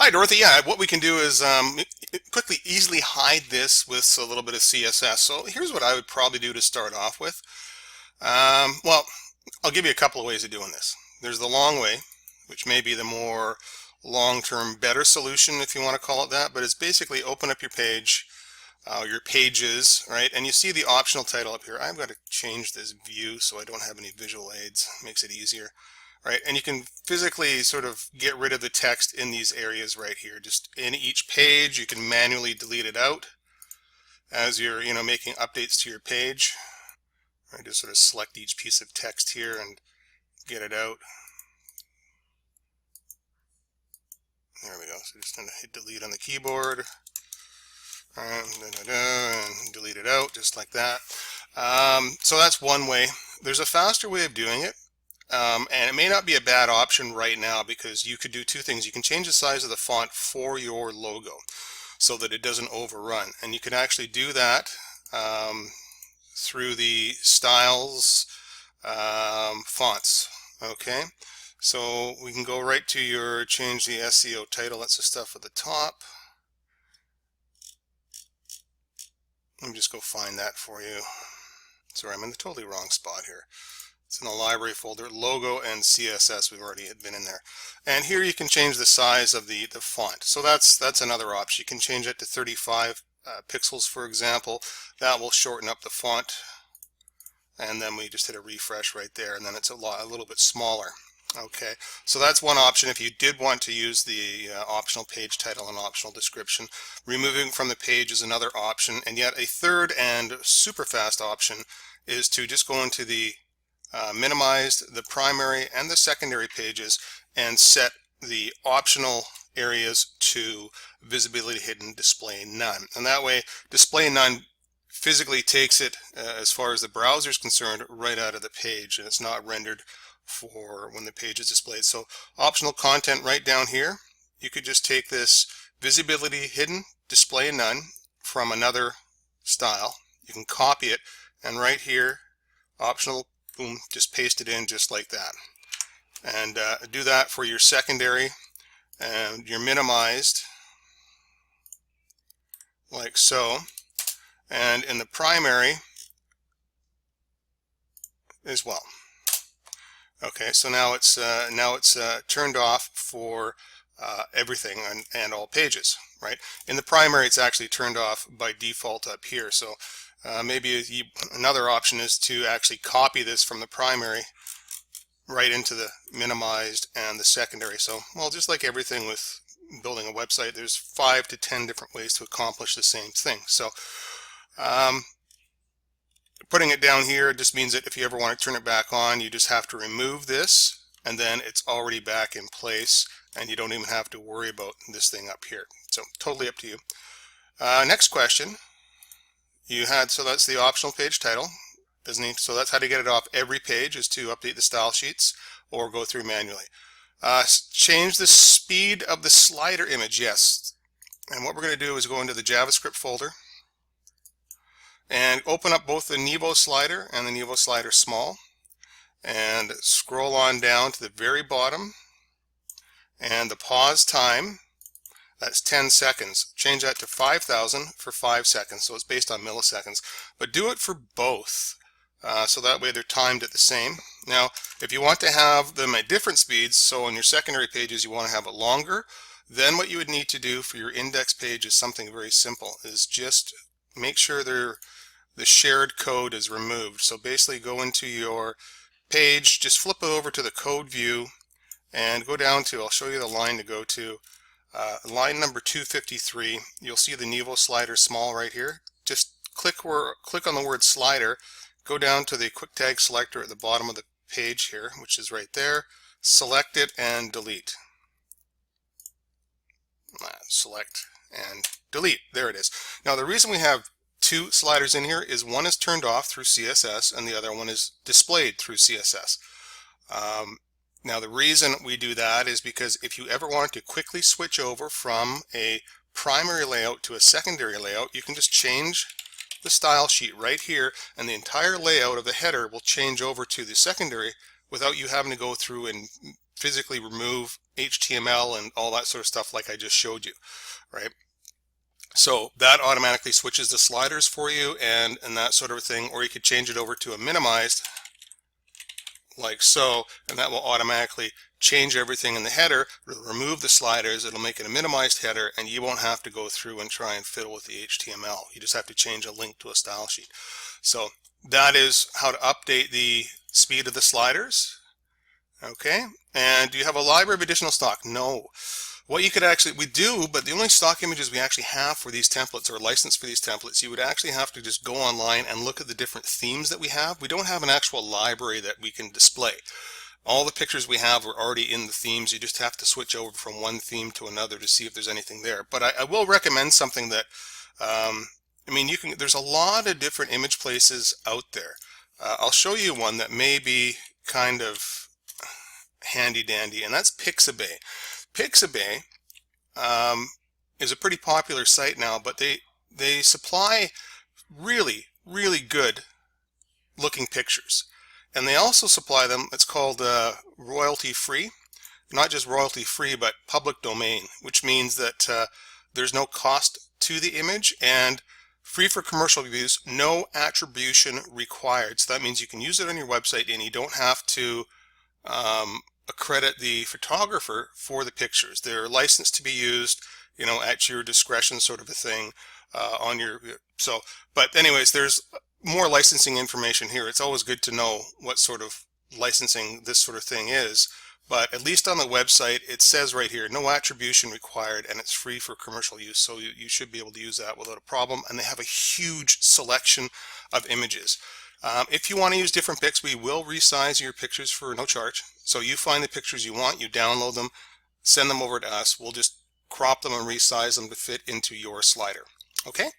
Hi, Dorothy. Yeah, what we can do is quickly, easily hide this with a little bit of CSS. So here's what I would probably do to start off with. Well, I'll give you a couple of ways of doing this. There's the long way, which may be the more long-term better solution, if you want to call it that, but it's basically open up your page, your pages, right? And you see the optional title up here. I've got to change this view so I don't have any visual aids. Makes it easier. Right, and you can physically sort of get rid of the text in these areas right here. Just in each page, you can manually delete it out as you're, making updates to your page. Right, just sort of select each piece of text here and get it out. There we go. So just going to hit delete on the keyboard. And delete it out just like that. So that's one way. There's a faster way of doing it. And it may not be a bad option right now because you could do two things. You can change the size of the font for your logo so that it doesn't overrun. And you can actually do that through the styles fonts. Okay, so we can go right to your change the SEO title. That's the stuff at the top. Let me just go find that for you. Sorry, I'm in the totally wrong spot here. It's in the library folder, logo and CSS. We've already been in there. And here you can change the size of the font. So that's another option. You can change it to 35 pixels, for example. That will shorten up the font. And then we just hit a refresh right there, and then it's a little bit smaller. Okay, so that's one option if you did want to use the optional page title and optional description. Removing from the page is another option, and yet a third and super fast option is to just go into the minimized, the primary and the secondary pages and set the optional areas to visibility hidden, display none. And that way display none physically takes it as far as the browser is concerned right out of the page, and it's not rendered for when the page is displayed. So optional content right down here, you could just take this visibility hidden, display none from another style. You can copy it, and right here optional, boom, just paste it in just like that. And do that for your secondary and your minimized, like so. And in the primary as well. Okay, so now it's turned off for everything and all pages, right? In the primary, it's actually turned off by default up here. So maybe another option is to actually copy this from the primary right into the minimized and the secondary. So, well, just like everything with building a website, there's 5 to 10 different ways to accomplish the same thing. So putting it down here just means that if you ever want to turn it back on, you just have to remove this, and then it's already back in place, and you don't even have to worry about this thing up here. So totally up to you. Next question. So that's the optional page title. So that's how to get it off every page, is to update the style sheets or go through manually. Change the speed of the slider image, yes. And what we're going to do is go into the JavaScript folder and open up both the Nevo slider and the Nevo slider small, and scroll on down to the very bottom, and the pause time, that's 10 seconds. Change that to 5,000 for 5 seconds, so it's based on milliseconds. But do it for both, so that way they're timed at the same. Now, if you want to have them at different speeds, so on your secondary pages you want to have it longer, then what you would need to do for your index page is something very simple, is just make sure the shared code is removed. So basically go into your page, just flip it over to the code view, and go down to, I'll show you the line to go to, line number 253. You'll see the Nevo slider small right here. Just click on the word slider, go down to the quick tag selector at the bottom of the page here, which is right there, select it and delete. Select and delete. There it is. Now the reason we have two sliders in here is one is turned off through CSS and the other one is displayed through CSS. Now the reason we do that is because if you ever want to quickly switch over from a primary layout to a secondary layout, you can just change the style sheet right here, and the entire layout of the header will change over to the secondary without you having to go through and physically remove HTML and all that sort of stuff like I just showed you, right? So that automatically switches the sliders for you and that sort of thing, or you could change it over to a minimized like so, and that will automatically change everything in the header. It'll remove the sliders, it'll make it a minimized header, and you won't have to go through and try and fiddle with the HTML. You just have to change a link to a style sheet. So that is how to update the speed of the sliders. Okay, and do you have a library of additional stock? No. What you could actually, we do, but the only stock images we actually have for these templates or license for these templates, you would actually have to just go online and look at the different themes that we have. We don't have an actual library that we can display. All the pictures we have are already in the themes. You just have to switch over from one theme to another to see if there's anything there. But I will recommend something that, I mean, there's a lot of different image places out there. I'll show you one that may be kind of handy dandy, and that's Pixabay. Pixabay is a pretty popular site now, but they supply really good looking pictures, and they also supply them. It's called royalty free, not just royalty free, but public domain, which means that there's no cost to the image and free for commercial use, no attribution required. So that means you can use it on your website and you don't have to accredit the photographer for the pictures. They're licensed to be used, you know, at your discretion, sort of a thing on your. So, but anyways, there's more licensing information here. It's always good to know what sort of licensing this sort of thing is, but at least on the website it says right here, no attribution required, and it's free for commercial use, so you should be able to use that without a problem. And they have a huge selection of images. If you want to use different pics, we will resize your pictures for no charge. So you find the pictures you want, you download them, send them over to us. We'll just crop them and resize them to fit into your slider. Okay?